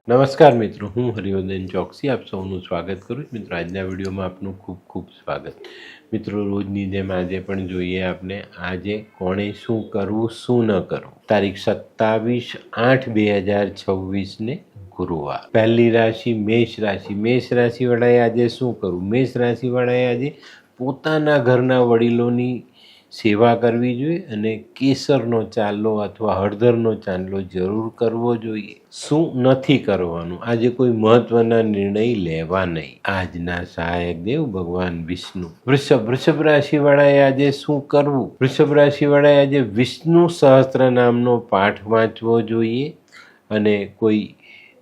નમસ્કાર મિત્રો, હું હરિવર્ધન ચોકસી આપ સૌનું સ્વાગત કરું છું. મિત્રો, આજના વિડીયોમાં આપનું ખૂબ ખૂબ સ્વાગત. મિત્રો, રોજની જેમ આજે પણ જોઈએ આપણે આજે કોણે શું કરવું શું ન કરવું. તારીખ 27/8/2026 ગુરુવાર. પહેલી રાશિ મેષ રાશિ. મેષ રાશિવાળાએ આજે શું કરવું? મેષ રાશિવાળાએ આજે પોતાના ઘરના વડીલોની સેવા કરવી જોઈએ અને કેસરનો ચાલો અથવા હળદરનો ચાંદલો જરૂર કરવો જોઈએ. શું નથી કરવાનું? આજે કોઈ મહત્વના નિર્ણય લેવા નહીં. આજના સહાયક દેવ ભગવાન વિષ્ણુ. વૃષભ રાશિવાળાએ આજે શું કરવું? વૃષભ રાશિવાળાએ આજે વિષ્ણુ સહસ્ત્ર નામનો પાઠ વાંચવો જોઈએ અને કોઈ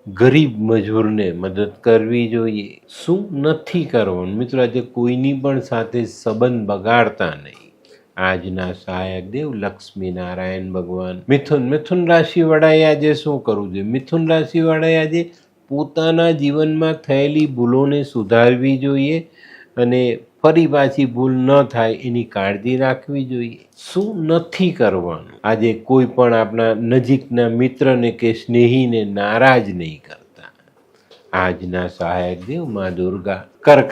ગરીબ મજૂરને મદદ કરવી જોઈએ. શું નથી કરવાનું? મિત્રો, આજે કોઈની પણ સાથે સંબંધ બગાડતા નહીં. આજના સહાયક દેવ લક્ષ્મી નારાયણ ભગવાન. મિથુન રાશિવાળાએ આજે શું કરવું જોઈએ? મિથુન રાશિવાળાએ આજે પોતાના જીવનમાં થયેલી ભૂલોને સુધારવી જોઈએ અને ફરી પાછી ભૂલ ન થાય એની કાળજી રાખવી જોઈએ. શું નથી કરવાનું? આજે કોઈ પણ આપણા નજીકના મિત્રને કે સ્નેહીને નારાજ નહીં કરતા. આજના સહાયક દેવ મા દુર્ગા. કર્ક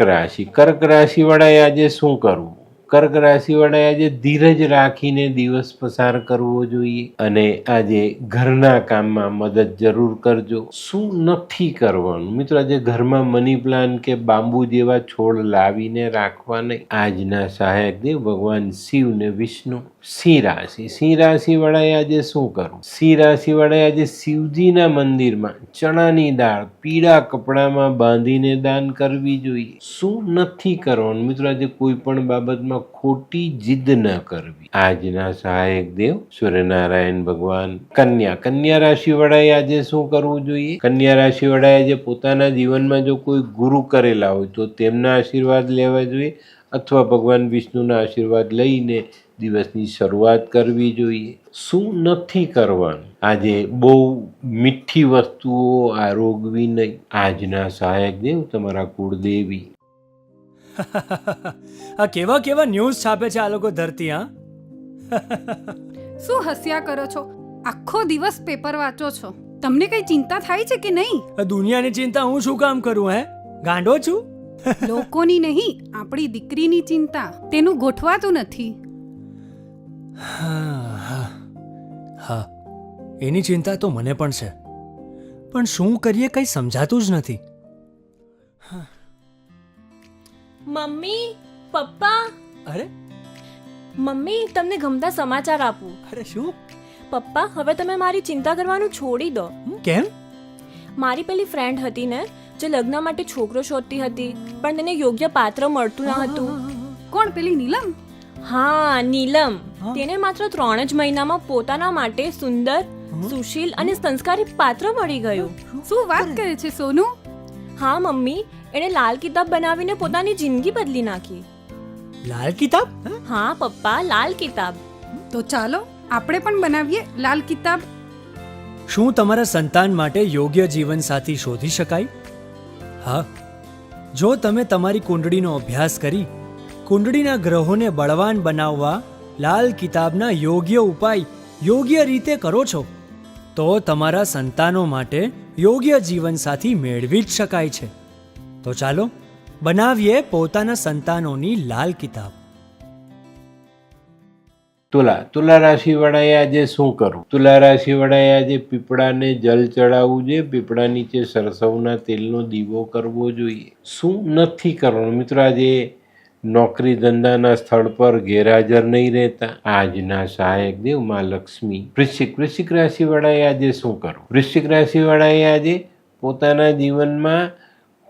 રાશિવાળાએ આજે શું કરવું? કર્ક રાશિવાળાએ આજે ધીરજ રાખીને દિવસ પસાર કરવો જોઈએ અને આજે ઘરના કામમાં મદદ જરૂર કરજો. શું નથી કરવાનું? મિત્રો, આજે ઘરમાં મની પ્લાન્ટ કે બાંબુ જેવા છોડ લાવીને રાખવા નહીં. આજના સહાયક દેવ ભગવાન શિવ ને વિષ્ણુ. સિંહ રાશિવાળાએ આજે શું કરવું? સિંહ રાશિવાળાએ આજે શિવજીના મંદિરમાં ચણાની દાળ પીળા કપડામાં બાંધીને દાન કરવી જોઈએ. શું નથી કરવાનું? મિત્રો, આજે કોઈ પણ બાબતમાં ખોટી જીદ ન કરવી. આજના સહાયક દેવ સૂર્યનારાયણ ભગવાન. કન્યા રાશિવાળાએ આજે શું કરવું જોઈએ? કન્યા રાશિવાળાએ આજે પોતાના જીવનમાં જો કોઈ ગુરુ કરેલા હોય તો તેમના આશીર્વાદ લેવા જોઈએ અથવા ભગવાન વિષ્ણુના આશીર્વાદ લઈને દિવસની શરૂઆત કરવી જોઈએ. શું નથી કરવાનું? આજે બહુ મીઠી વસ્તુઓ આરોગવી નહીં. આજના સહાયક દેવ તમારા કુળદેવી. આ કેવા કેવા ન્યૂઝ છાપે છે આ લોકો ધરતી. હા, શું હસ્યા કરો છો? આખો દિવસ પેપર વાંચો છો. તમને કઈ ચિંતા થાય છે કે નહીં? આ દુનિયાની ચિંતા હું શું કામ કરું? ગાંડો છું? લોકોની નહીં, આપણી દીકરીની ચિંતા. તેનું ગોઠવાતું નથી. હા, એની ચિંતા તો મને પણ છે, પણ શું કરીએ કંઈ સમજાતું જ નથી. મમ્મી, પપ્પા. અરે મમ્મી, તમને ગમતા સમાચાર આપું. અરે શું? પપ્પા, હવે તમે મારી ચિંતા કરવાનું છોડી દો. કેમ? મારી પેલી ફ્રેન્ડ હતી ને, જે લગ્ન માટે છોકરો શોધતી હતી પણ તેને યોગ્ય પાત્ર મળતું ન હતું. કોણ? પેલી નીલમ? હા, નીલમ. તેને માત્ર 3 જ મહિનામાં પોતાના માટે સુંદર, સુશીલ અને સંસ્કારી પાત્ર મળી ગયું. શું વાત કરે છે સોનુ? હા મમ્મી, એણે લાલ કિતાબ બનાવીને પોતાની જિંદગી બદલી નાખી. લાલ કિતાબ? હા પપ્પા, લાલ કિતાબ. તો ચાલો આપણે પણ બનાવીએ લાલ કિતાબ. શું તમારા સંતાન માટે યોગ્ય જીવનસાથી શોધી શકાય? હા, જો તમે તમારી કુંડળીનો અભ્યાસ કરી કુંડળીના ગ્રહોને બળવાન બનાવવા લાલ કિતાબના યોગ્ય ઉપાય યોગ્ય રીતે કરો છો તો તમારા સંતાનો માટે યોગ્ય જીવનસાથી મેળવી જ શકાય છે. તો ચાલો બનાવીએ પોતાના સંતાનોની લાલ કિતાબ. તુલા રાશિવાળાએ આજે શું કરવું? તુલા રાશિવાળાએ આજે પીપળાને જલ ચડાવવું જોઈએ. પીપળા નીચે સરસવના તેલનો દીવો કરવો જોઈએ. શું નથી કરવાનું? મિત્રો, આજે નોકરી ધંધાના સ્થળ પર ગેરહાજર નહીં રહેતા. આજના સહાયક દેવ માં લક્ષ્મી. વૃશ્ચિક રાશિવાળાએ આજે શું કરવું? વૃશ્ચિક રાશિવાળાએ આજે પોતાના જીવનમાં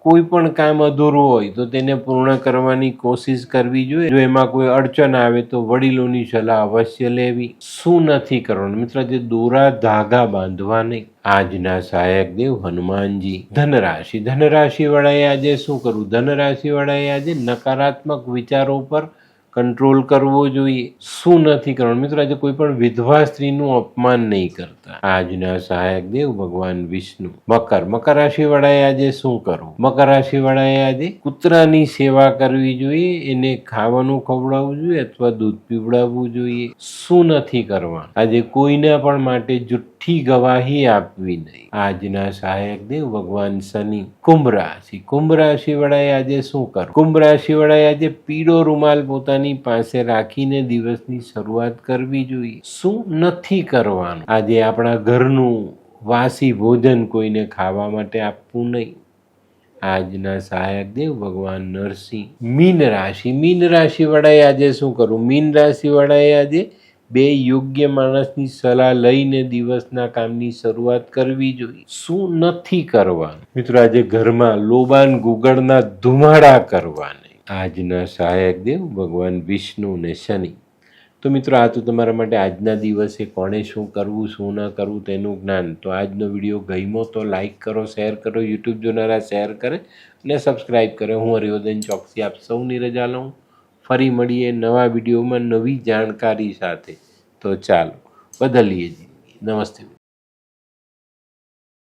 કોઈ પણ કામ અધૂરું હોય તો તેને પૂર્ણ કરવાની કોશિશ કરવી જોઈએ. જો એમાં કોઈ અડચણ આવે તો વડીલોની સલાહ અવશ્ય લેવી. શું નથી કરવાનું? મિત્રો, આજે દોરા ધાગા બાંધવા નહીં. આજના સહાયક દેવ હનુમાનજી. ધનરાશિવાળાએ આજે શું કરવું? ધનરાશિવાળાએ આજે નકારાત્મક વિચારો પર કંટ્રોલ કરવો જોઈએ. શું નથી કરવાનું? મિત્રો, આજે કોઈ પણ વિધવા સ્ત્રીનું અપમાન નહીં કરતા. આજના સહાયક દેવ ભગવાન વિષ્ણુ. મકર રાશિવાળાએ આજે શું કરવું? મકર રાશિવાળાએ આજે કૂતરાની સેવા કરવી જોઈએ. એને ખાવાનું ખવડાવવું જોઈએ અથવા દૂધ પીવડાવવું જોઈએ. શું નથી કરવાનું? આજે કોઈના પણ માટે જુઠ્ઠી મીઠી ગવાહી આપવી નહીં. આજના સહાયક દેવ ભગવાન શનિ. કુંભ રાશિ. કુંભ રાશિ વાળાએ આજે શું કરવું? કુંભ રાશિ વાળાએ આજે પીળો રૂમાલ પોતાની પાસે રાખીને દિવસની શરૂઆત કરવી જોઈએ. શું નથી કરવાનું? આજે આપણા ઘરનું વાસી ભોજન કોઈને ખાવા માટે આપવું નહીં. આજના સહાયક દેવ ભગવાન નરસિંહ. મીન રાશિ. મીન રાશિ વાળાએ આજે શું કરવું? મીન રાશિ વાળાએ આજે બે યોગ્ય માણસની સલાહ લઈને દિવસના કામની શરૂઆત કરવી જોઈએ. શું નથી કરવાનું? મિત્રો આજે ઘરમાં લોબાન ગુગળના ધુમાડા કરવા નહીં. આજના સહાયક દેવ ભગવાન વિષ્ણુ ને શનિ. તો મિત્રો આ તો તમારા માટે આજના દિવસે કોણે શું કરવું શું ન કરવું તેનું જ્ઞાન. તો આજનો વિડીયો ગમ્યો તો લાઈક કરો, શેર કરો, યુટ્યુબ જોનારા શેર કરે અને સબસ્ક્રાઈબ કરે. હું હરિવર્ધન ચોકસી આપ સૌની રજા લઉં. ફરી મળીએ નવા વિડીયોમાં નવી જાણકારી સાથે. તો ચાલો બદલીએ જિંદગી. નમસ્તે.